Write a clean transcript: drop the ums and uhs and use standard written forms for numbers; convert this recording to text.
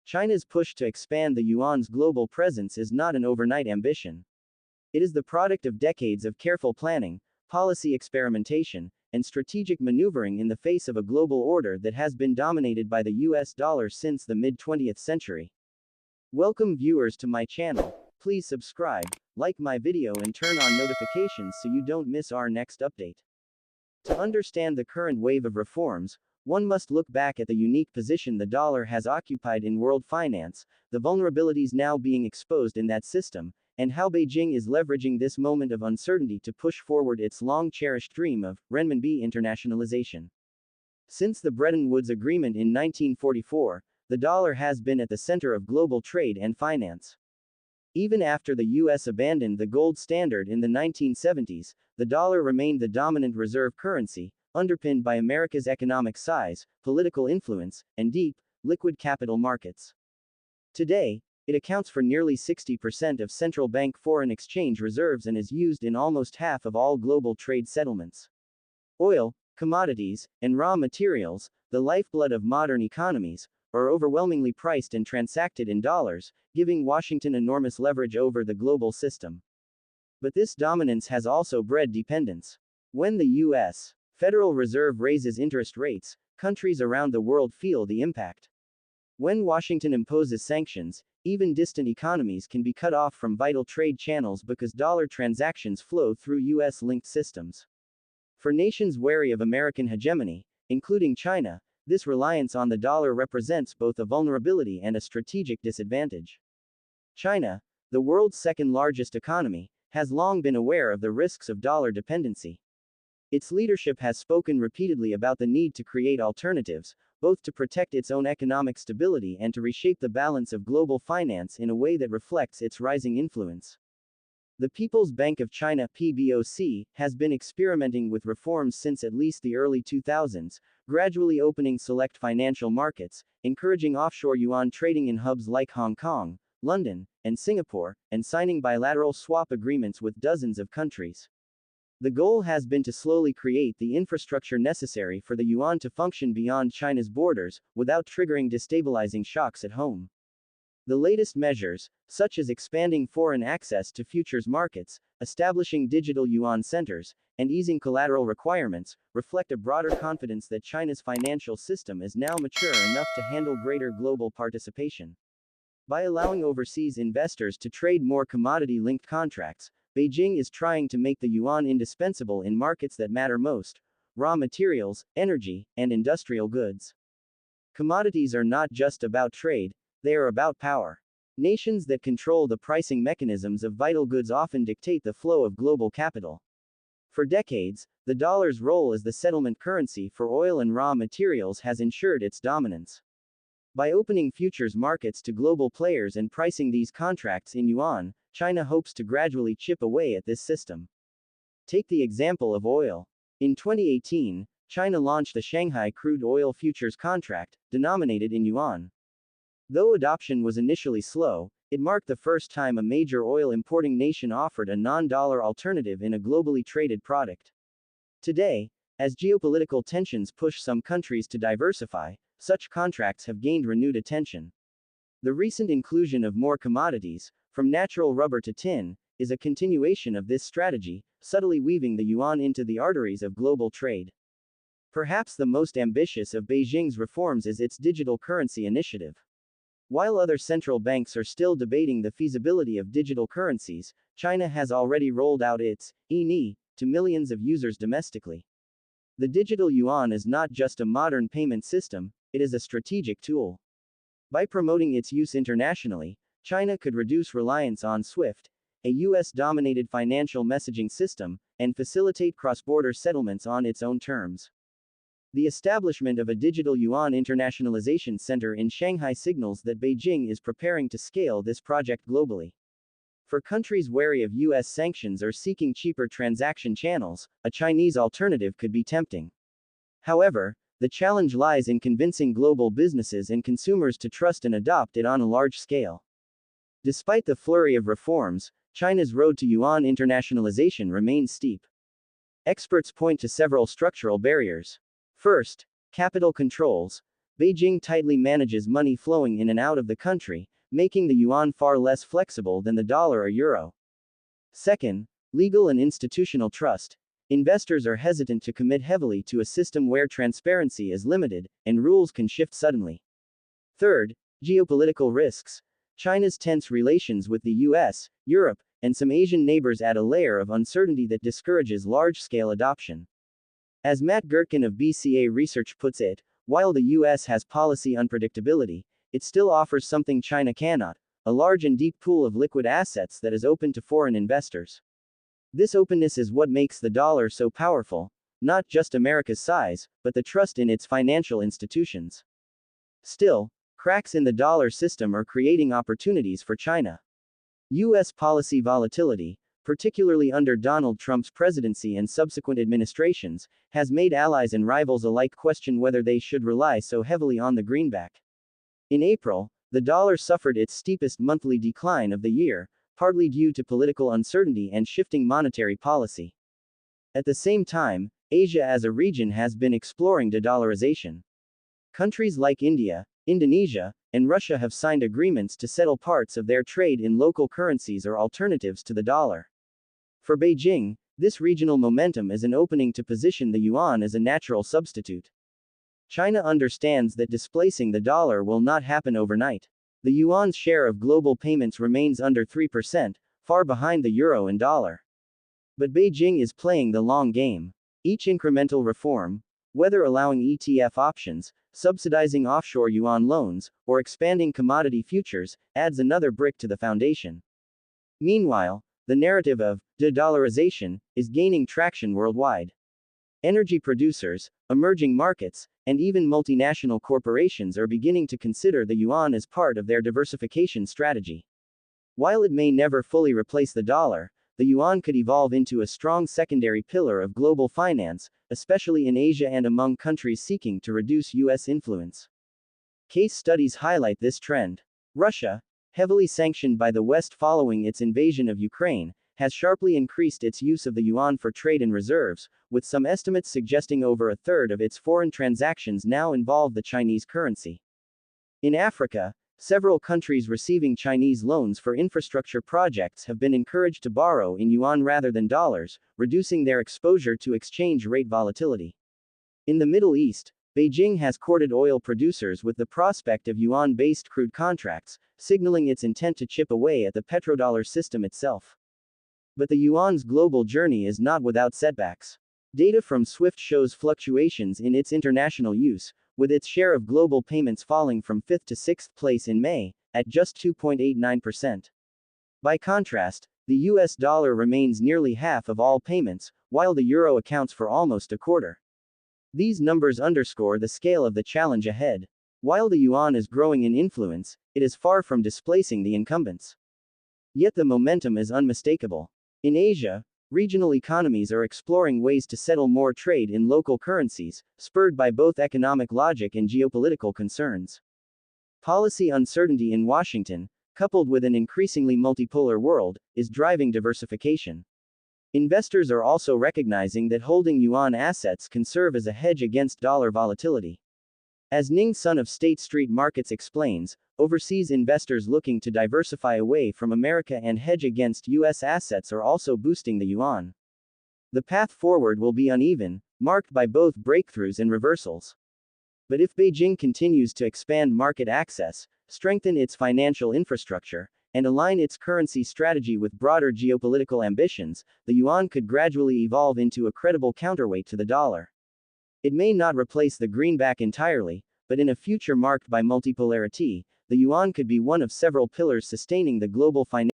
China's push to expand the yuan's global presence is not an overnight ambition. It is the product of decades of careful planning, policy experimentation, and strategic maneuvering in the face of a global order that has been dominated by the US dollar since the mid-20th century. Welcome viewers to my channel. Please subscribe, like my video and turn on notifications so you don't miss our next update. To understand the current wave of reforms, one must look back at the unique position the dollar has occupied in world finance, the vulnerabilities now being exposed in that system, and how Beijing is leveraging this moment of uncertainty to push forward its long-cherished dream of renminbi internationalization. Since the Bretton Woods Agreement in 1944, the dollar has been at the center of global trade and finance. Even after the US abandoned the gold standard in the 1970s, the dollar remained the dominant reserve currency, underpinned by America's economic size, political influence, and deep, liquid capital markets. Today, it accounts for nearly 60% of central bank foreign exchange reserves and is used in almost half of all global trade settlements. Oil, commodities, and raw materials, the lifeblood of modern economies, are overwhelmingly priced and transacted in dollars, giving Washington enormous leverage over the global system. But this dominance has also bred dependence. When the U.S. Federal Reserve raises interest rates, countries around the world feel the impact. When Washington imposes sanctions, even distant economies can be cut off from vital trade channels because dollar transactions flow through US-linked systems. For nations wary of American hegemony, including China, this reliance on the dollar represents both a vulnerability and a strategic disadvantage. China, the world's second-largest economy, has long been aware of the risks of dollar dependency. Its leadership has spoken repeatedly about the need to create alternatives, both to protect its own economic stability and to reshape the balance of global finance in a way that reflects its rising influence. The People's Bank of China (PBOC) has been experimenting with reforms since at least the early 2000s, gradually opening select financial markets, encouraging offshore yuan trading in hubs like Hong Kong, London, and Singapore, and signing bilateral swap agreements with dozens of countries. The goal has been to slowly create the infrastructure necessary for the yuan to function beyond China's borders, without triggering destabilizing shocks at home. The latest measures, such as expanding foreign access to futures markets, establishing digital yuan centers, and easing collateral requirements, reflect a broader confidence that China's financial system is now mature enough to handle greater global participation. By allowing overseas investors to trade more commodity-linked contracts, Beijing is trying to make the yuan indispensable in markets that matter most: raw materials, energy, and industrial goods. Commodities are not just about trade, they are about power. Nations that control the pricing mechanisms of vital goods often dictate the flow of global capital. For decades, the dollar's role as the settlement currency for oil and raw materials has ensured its dominance. By opening futures markets to global players and pricing these contracts in yuan, China hopes to gradually chip away at this system. Take the example of oil. In 2018, China launched the Shanghai crude oil futures contract, denominated in yuan. Though adoption was initially slow, it marked the first time a major oil importing nation offered a non-dollar alternative in a globally traded product. Today, as geopolitical tensions push some countries to diversify, such contracts have gained renewed attention. The recent inclusion of more commodities, from natural rubber to tin, is a continuation of this strategy, subtly weaving the yuan into the arteries of global trade. Perhaps the most ambitious of Beijing's reforms is its digital currency initiative. While other central banks are still debating the feasibility of digital currencies, China has already rolled out its e-ni to millions of users domestically. The digital yuan is not just a modern payment system, it is a strategic tool. By promoting its use internationally, China could reduce reliance on SWIFT, a US-dominated financial messaging system, and facilitate cross-border settlements on its own terms. The establishment of a digital yuan internationalization center in Shanghai signals that Beijing is preparing to scale this project globally. For countries wary of US sanctions or seeking cheaper transaction channels, a Chinese alternative could be tempting. However, the challenge lies in convincing global businesses and consumers to trust and adopt it on a large scale. Despite the flurry of reforms, China's road to yuan internationalization remains steep. Experts point to several structural barriers. First, capital controls. Beijing tightly manages money flowing in and out of the country, making the yuan far less flexible than the dollar or euro. Second, legal and institutional trust. Investors are hesitant to commit heavily to a system where transparency is limited, and rules can shift suddenly. Third, geopolitical risks. China's tense relations with the US, Europe, and some Asian neighbors add a layer of uncertainty that discourages large-scale adoption. As Matt Gertkin of BCA Research puts it, while the US has policy unpredictability, it still offers something China cannot, a large and deep pool of liquid assets that is open to foreign investors. This openness is what makes the dollar so powerful, not just America's size, but the trust in its financial institutions. Still, cracks in the dollar system are creating opportunities for China. U.S. policy volatility, particularly under Donald Trump's presidency and subsequent administrations, has made allies and rivals alike question whether they should rely so heavily on the greenback. In April, the dollar suffered its steepest monthly decline of the year, partly due to political uncertainty and shifting monetary policy. At the same time, Asia as a region has been exploring de-dollarization. Countries like India, Indonesia, and Russia have signed agreements to settle parts of their trade in local currencies or alternatives to the dollar. For Beijing, this regional momentum is an opening to position the yuan as a natural substitute. China understands that displacing the dollar will not happen overnight. The yuan's share of global payments remains under 3%, far behind the euro and dollar. But Beijing is playing the long game. Each incremental reform, whether allowing ETF options, subsidizing offshore yuan loans, or expanding commodity futures, adds another brick to the foundation. Meanwhile, the narrative of de-dollarization is gaining traction worldwide. Energy producers, emerging markets, and even multinational corporations are beginning to consider the yuan as part of their diversification strategy. While it may never fully replace the dollar, the yuan could evolve into a strong secondary pillar of global finance, especially in Asia and among countries seeking to reduce U.S. influence. Case studies highlight this trend. Russia, heavily sanctioned by the West following its invasion of Ukraine, has sharply increased its use of the yuan for trade and reserves, with some estimates suggesting over a third of its foreign transactions now involve the Chinese currency. In Africa, several countries receiving Chinese loans for infrastructure projects have been encouraged to borrow in yuan rather than dollars, reducing their exposure to exchange rate volatility. In the Middle East, Beijing has courted oil producers with the prospect of yuan-based crude contracts, signaling its intent to chip away at the petrodollar system itself. But the yuan's global journey is not without setbacks. Data from SWIFT shows fluctuations in its international use, with its share of global payments falling from 5th to 6th place in May, at just 2.89%. By contrast, the US dollar remains nearly half of all payments, while the euro accounts for almost a quarter. These numbers underscore the scale of the challenge ahead. While the yuan is growing in influence, it is far from displacing the incumbents. Yet the momentum is unmistakable. In Asia, regional economies are exploring ways to settle more trade in local currencies, spurred by both economic logic and geopolitical concerns. Policy uncertainty in Washington, coupled with an increasingly multipolar world, is driving diversification. Investors are also recognizing that holding yuan assets can serve as a hedge against dollar volatility. As Ning Sun of State Street Markets explains, overseas investors looking to diversify away from America and hedge against U.S. assets are also boosting the yuan. The path forward will be uneven, marked by both breakthroughs and reversals. But if Beijing continues to expand market access, strengthen its financial infrastructure, and align its currency strategy with broader geopolitical ambitions, the yuan could gradually evolve into a credible counterweight to the dollar. It may not replace the greenback entirely, but in a future marked by multipolarity, the yuan could be one of several pillars sustaining the global financial